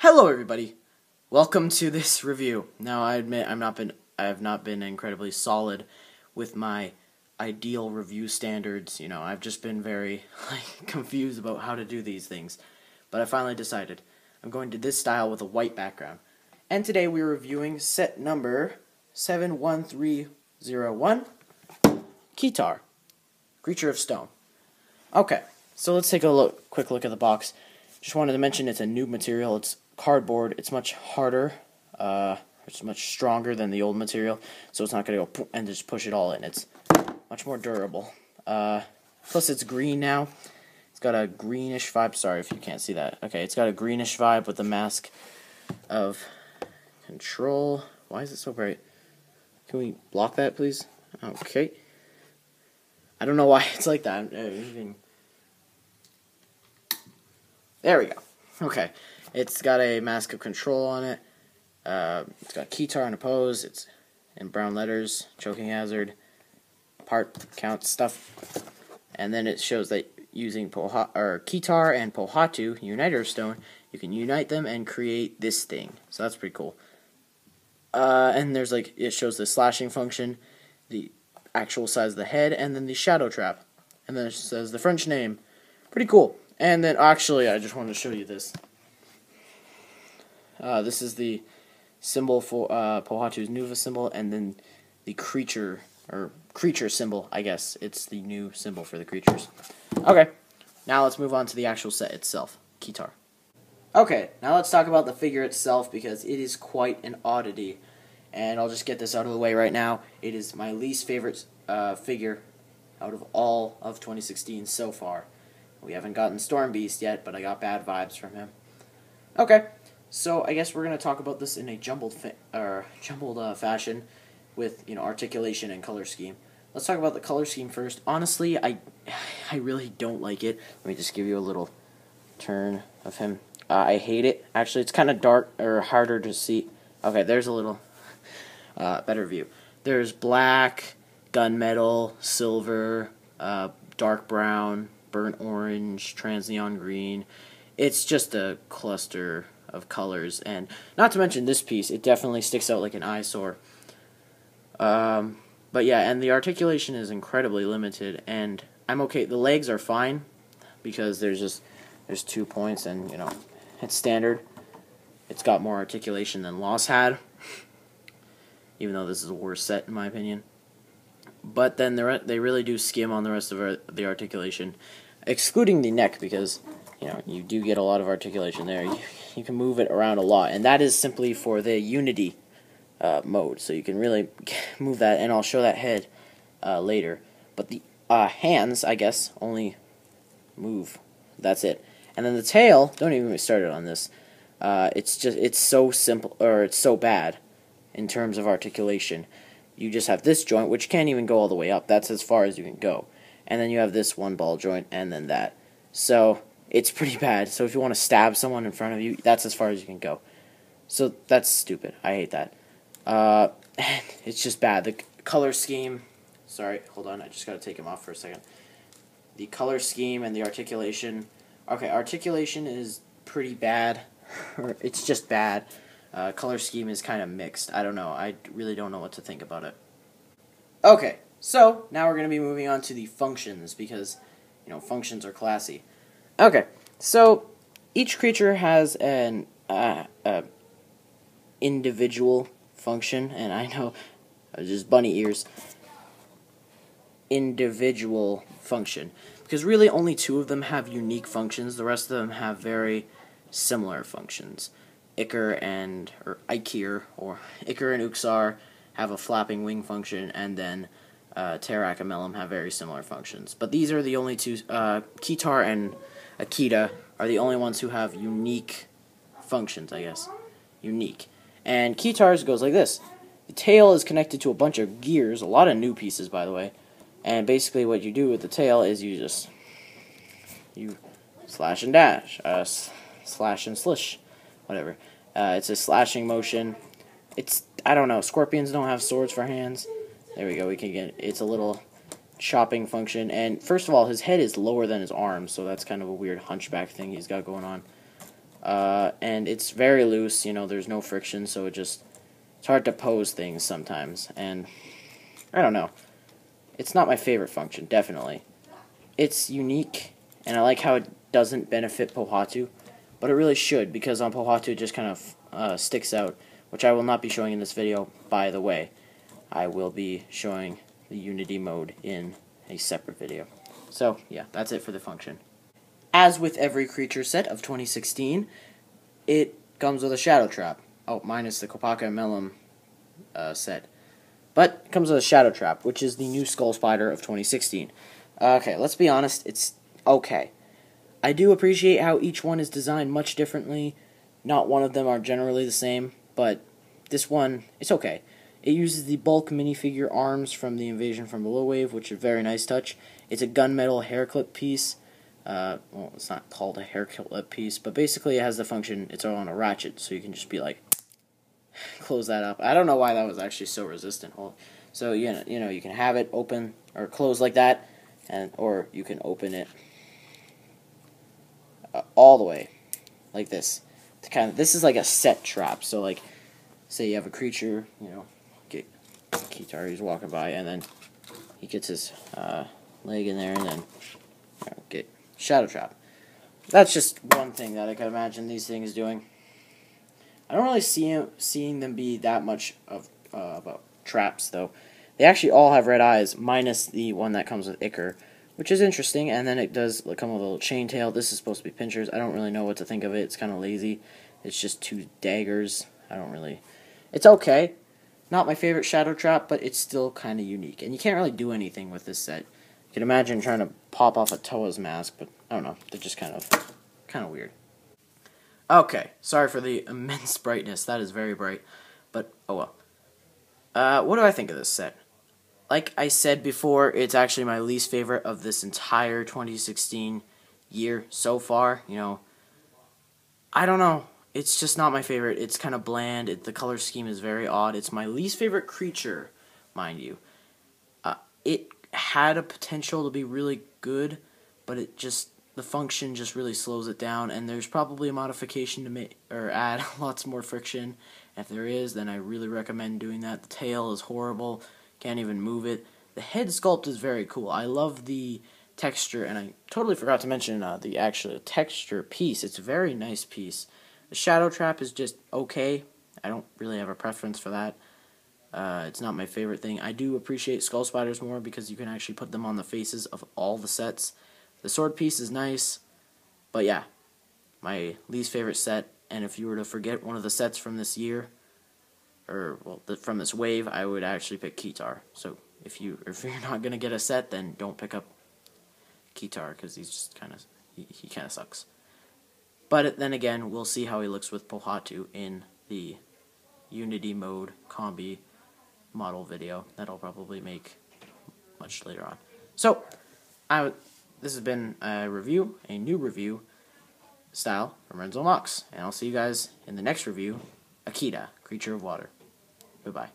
Hello, everybody. Welcome to this review. Now, I admit I have not been incredibly solid with my ideal review standards. I've just been very confused about how to do these things. But I finally decided I'm going to this style with a white background. And today we're reviewing set number 71301, Keytar, Creature of Stone. Okay, so let's take a quick look at the box. Just wanted to mention it's a new material. It's cardboard. It's much harder. It's much stronger than the old material, so it's not going to go and just push it all in. It's much more durable. Plus, it's green now. It's got a greenish vibe. Sorry if you can't see that. Okay, it's got a greenish vibe with the Mask of Control. Why is it so bright? Can we block that, please? Okay. I don't know why it's like that. There we go. Okay. It's got a Mask of Control on it. It's got Keytar and Oppose. It's in brown letters. Choking Hazard. Part count stuff. And then it shows that using Keytar and Pohatu, Uniter Stone, you can unite them and create this thing. So that's pretty cool. And there's it shows the slashing function, the actual size of the head, and then the shadow trap. And then it says the French name. Pretty cool. And then actually, I just wanted to show you this. This is the symbol for Pohatu's Nuva symbol, and then the creature symbol, I guess. It's the new symbol for the creatures. Okay, now let's move on to the actual set itself, Keytar. Okay, now let's talk about the figure itself, because it is quite an oddity. And I'll just get this out of the way right now. It is my least favorite figure out of all of 2016 so far. We haven't gotten Stormbeast yet, but I got bad vibes from him. Okay. So I guess we're going to talk about this in a jumbled fashion with articulation and color scheme. Let's talk about the color scheme first. Honestly, I really don't like it. Let me just give you a little turn of him. I hate it. Actually, it's kind of dark or harder to see. Okay, there's a little better view. There's black, gunmetal, silver, dark brown, burnt orange, transneon green. It's just a cluster of colors, and not to mention this piece, it definitely sticks out like an eyesore. But yeah, and the articulation is incredibly limited, and I'm okay. The legs are fine because there's 2 points, and it's standard. It's got more articulation than Lost had, even though this is a worse set in my opinion. But then they really do skim on the rest of the articulation, excluding the neck, because you do get a lot of articulation there. You can move it around a lot, and that is simply for the Unity mode, so you can really move that, and I'll show that head later. But the hands, I guess, only move. That's it. And then the tail, don't even get me started on this. It's so simple, or it's so bad in terms of articulation. You just have this joint, which can't even go all the way up. That's as far as you can go. And then you have this one ball joint, and then that. So it's pretty bad. So if you want to stab someone in front of you, that's as far as you can go. So that's stupid. I hate that. It's just bad. The color scheme... Sorry, hold on. I just got to take him off for a second. The color scheme and the articulation... Okay, articulation is pretty bad. It's just bad. Color scheme is kind of mixed. I don't know. I really don't know what to think about it. Okay, so now we're going to be moving on to the functions, because, functions are classy. Okay, so each creature has an individual function, and I know, just bunny ears, individual function, because really only 2 of them have unique functions. The rest of them have very similar functions. Iker and Uxar have a flapping wing function, and then Terak and Melum have very similar functions. But these are the only 2, Keytar and Akita are the only ones who have unique functions, I guess. Unique. And Keytar's goes like this. The tail is connected to a bunch of gears, a lot of new pieces, by the way. And basically what you do with the tail is you slash and dash, slash and slish, whatever. It's a slashing motion. I don't know, scorpions don't have swords for hands. There we go, it's a little chopping function. And first of all, his head is lower than his arms, so that's kind of a weird hunchback thing he's got going on. and it's very loose. You know, there's no friction, so it's hard to pose things sometimes. And I don't know. It's not my favorite function, definitely. It's unique, and I like how it doesn't benefit Pohatu, but it really should, because on Pohatu it just kind of sticks out, which I will not be showing in this video, by the way. I will be showing the Unity mode in a separate video. So, yeah, that's it for the function. As with every creature set of 2016, it comes with a Shadow Trap. Oh, minus the Kopaka Melum set. But it comes with a Shadow Trap, which is the new Skull Spider of 2016. Okay, let's be honest, it's okay. I do appreciate how each one is designed much differently. Not one of them are generally the same, but this one, it's okay. It uses the bulk minifigure arms from the Invasion from Below wave, which is a very nice touch. It's a gunmetal hair clip piece. Well, it's not called a hair clip piece, but basically it has the function, it's on a ratchet, so you can just be like, close that up. I don't know why that was actually so resistant. So, you know, you can have it open or close like that, or you can open it all the way, like this. This is like a set trap, so like, say you have a creature, you know, get Kitar, he's walking by, and then he gets his leg in there, and then get Shadow Trap. That's just one thing that I could imagine these things doing. I don't really seeing them be that much of about traps, though. They actually all have red eyes, minus the one that comes with Ichor, which is interesting, and then it does come with a little chain tail. This is supposed to be pinchers. I don't really know what to think of it. It's kind of lazy. It's just 2 daggers. It's okay. Not my favorite Shadow Trap, but it's still kind of unique. And you can't really do anything with this set. You can imagine trying to pop off a Toa's mask, but I don't know. They're just kind of weird. Okay, sorry for the immense brightness. That is very bright, but oh well. What do I think of this set? Like I said before, it's actually my least favorite of this entire 2016 year so far. You know, I don't know. It's just not my favorite. It's kind of bland. The color scheme is very odd. It's my least favorite creature, mind you. It had a potential to be really good, but the function just really slows it down, and there's probably a modification to make or add lots more friction. If there is, then I really recommend doing that. The tail is horrible. Can't even move it. The head sculpt is very cool. I love the texture, and I totally forgot to mention the actual texture piece. It's a very nice piece. The Shadow Trap is just okay. I don't really have a preference for that. It's not my favorite thing. I do appreciate Skull Spiders more because you can actually put them on the faces of all the sets. The sword piece is nice, but yeah, my least favorite set. And if you were to forget one of the sets from this year, from this wave, I would actually pick Kitar. So if you're not gonna get a set, then don't pick up Kitar because he's just he kind of sucks. But then again, we'll see how he looks with Pohatu in the Unity mode combi model video that I'll probably make much later on. So this has been a new review style from Renzo Mox, and I'll see you guys in the next review, Akita, Creature of Water. Goodbye.